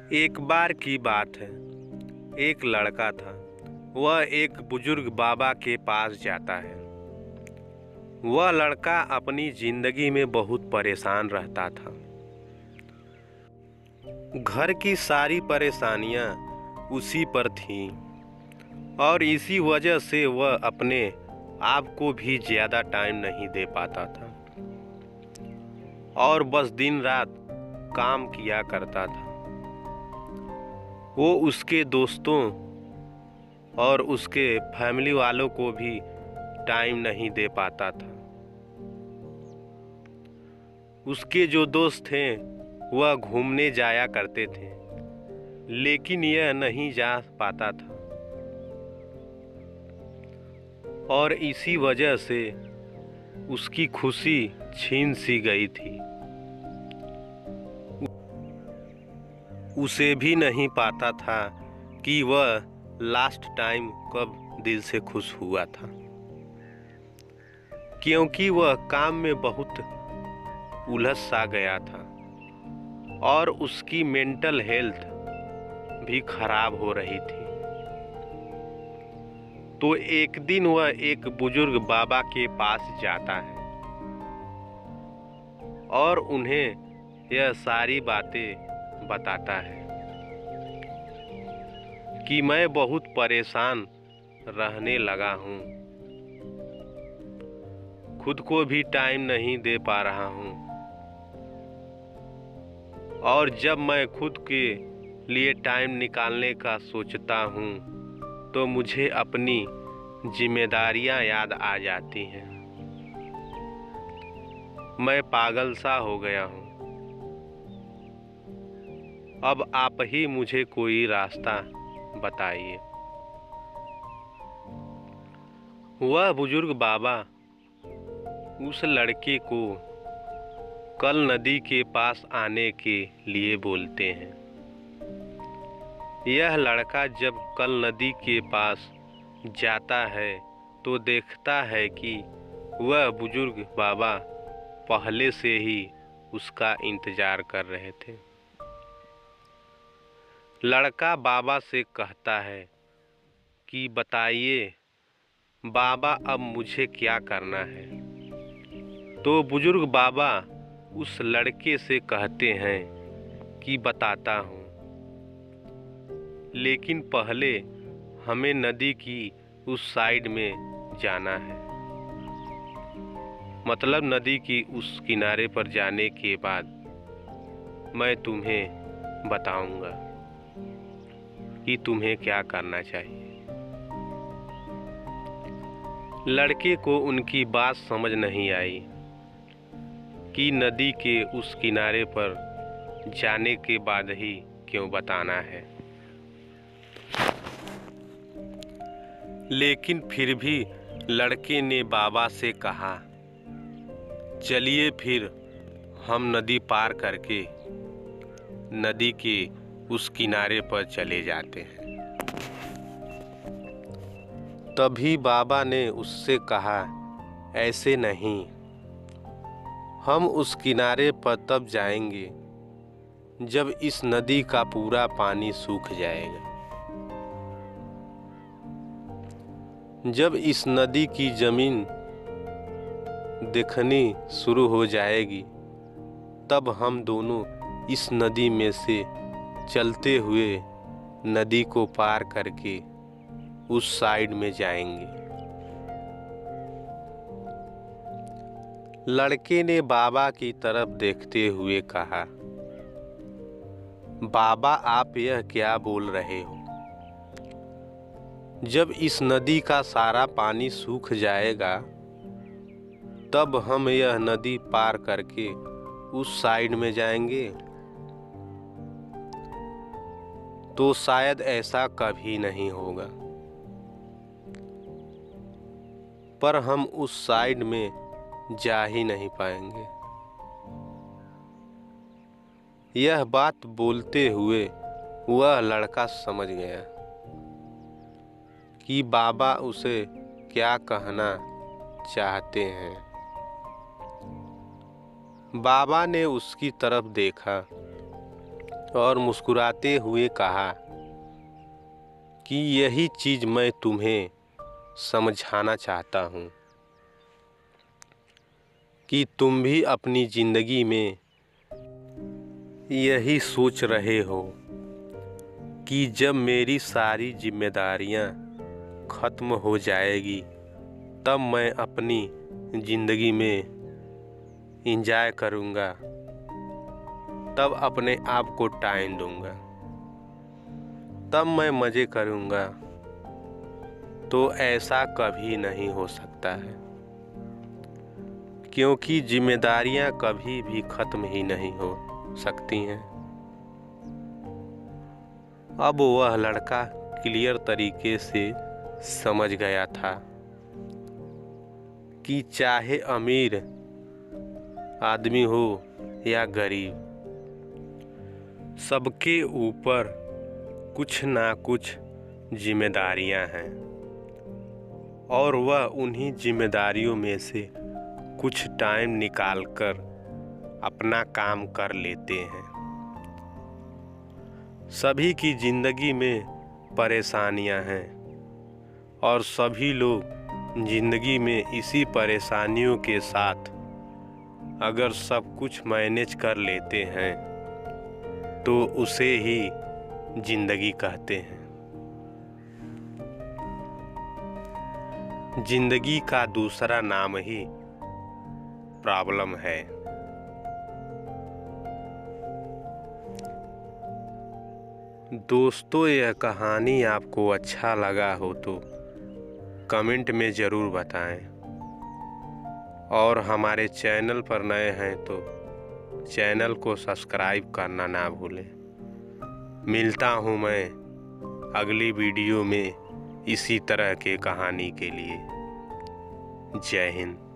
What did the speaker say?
एक बार की बात है। एक लड़का था। वह एक बुजुर्ग बाबा के पास जाता है। वह लड़का अपनी जिंदगी में बहुत परेशान रहता था। घर की सारी परेशानियां उसी पर थीं और इसी वजह से वह अपने आप को भी ज़्यादा टाइम नहीं दे पाता था और बस दिन रात काम किया करता था। वो उसके दोस्तों और उसके फैमिली वालों को भी टाइम नहीं दे पाता था। उसके जो दोस्त थे वह घूमने जाया करते थे, लेकिन यह नहीं जा पाता था और इसी वजह से उसकी खुशी छीन सी गई थी। उसे भी नहीं पाता था कि वह लास्ट टाइम कब दिल से खुश हुआ था, क्योंकि वह काम में बहुत उलझ सा गया था और उसकी मेंटल हेल्थ भी खराब हो रही थी। तो एक दिन वह एक बुजुर्ग बाबा के पास जाता है और उन्हें यह सारी बातें बताता है कि मैं बहुत परेशान रहने लगा हूँ, खुद को भी टाइम नहीं दे पा रहा हूँ और जब मैं खुद के लिए टाइम निकालने का सोचता हूँ तो मुझे अपनी जिम्मेदारियाँ याद आ जाती हैं। मैं पागल सा हो गया हूँ। अब आप ही मुझे कोई रास्ता बताइए। वह बुजुर्ग बाबा उस लड़के को कल नदी के पास आने के लिए बोलते हैं। यह लड़का जब कल नदी के पास जाता है तो देखता है कि वह बुजुर्ग बाबा पहले से ही उसका इंतजार कर रहे थे। लड़का बाबा से कहता है कि बताइए बाबा, अब मुझे क्या करना है। तो बुजुर्ग बाबा उस लड़के से कहते हैं कि बताता हूँ, लेकिन पहले हमें नदी की उस साइड में जाना है। मतलब नदी की उस किनारे पर जाने के बाद मैं तुम्हें बताऊंगा कि तुम्हें क्या करना चाहिए। लड़के को उनकी बात समझ नहीं आई कि नदी के उस किनारे पर जाने के बाद ही क्यों बताना है, लेकिन फिर भी लड़के ने बाबा से कहा, चलिए फिर हम नदी पार करके नदी के उस किनारे पर चले जाते हैं। तभी बाबा ने उससे कहा, ऐसे नहीं, हम उस किनारे पर तब जाएंगे जब इस नदी का पूरा पानी सूख जाएगा। जब इस नदी की जमीन दिखनी शुरू हो जाएगी तब हम दोनों इस नदी में से चलते हुए नदी को पार करके उस साइड में जाएंगे। लड़के ने बाबा की तरफ देखते हुए कहा, बाबा, आप यह क्या बोल रहे हो? जब इस नदी का सारा पानी सूख जाएगा तब हम यह नदी पार करके उस साइड में जाएंगे। तो शायद ऐसा कभी नहीं होगा, पर हम उस साइड में जा ही नहीं पाएंगे। यह बात बोलते हुए वह लड़का समझ गया कि बाबा उसे क्या कहना चाहते हैं। बाबा ने उसकी तरफ देखा और मुस्कुराते हुए कहा कि यही चीज़ मैं तुम्हें समझाना चाहता हूँ कि तुम भी अपनी ज़िंदगी में यही सोच रहे हो कि जब मेरी सारी जिम्मेदारियाँ ख़त्म हो जाएगी तब मैं अपनी ज़िंदगी में एंजॉय करूँगा, तब अपने आप को टाइम दूँगा, तब मैं मज़े करूँगा। तो ऐसा कभी नहीं हो सकता है, क्योंकि जिम्मेदारियाँ कभी भी ख़त्म ही नहीं हो सकती हैं। अब वह लड़का क्लियर तरीके से समझ गया था कि चाहे अमीर आदमी हो या गरीब, सबके ऊपर कुछ ना कुछ जिम्मेदारियां हैं और वह उन्हीं जिम्मेदारियों में से कुछ टाइम निकालकर अपना काम कर लेते हैं। सभी की ज़िंदगी में परेशानियां हैं और सभी लोग ज़िंदगी में इसी परेशानियों के साथ अगर सब कुछ मैनेज कर लेते हैं तो उसे ही ज़िंदगी कहते हैं। ज़िंदगी का दूसरा नाम ही प्रॉब्लम है। दोस्तों, यह कहानी आपको अच्छा लगा हो तो कमेंट में ज़रूर बताएं और हमारे चैनल पर नए हैं तो चैनल को सब्सक्राइब करना ना भूलें। मिलता हूँ मैं अगली वीडियो में इसी तरह के कहानी के लिए। जय हिंद।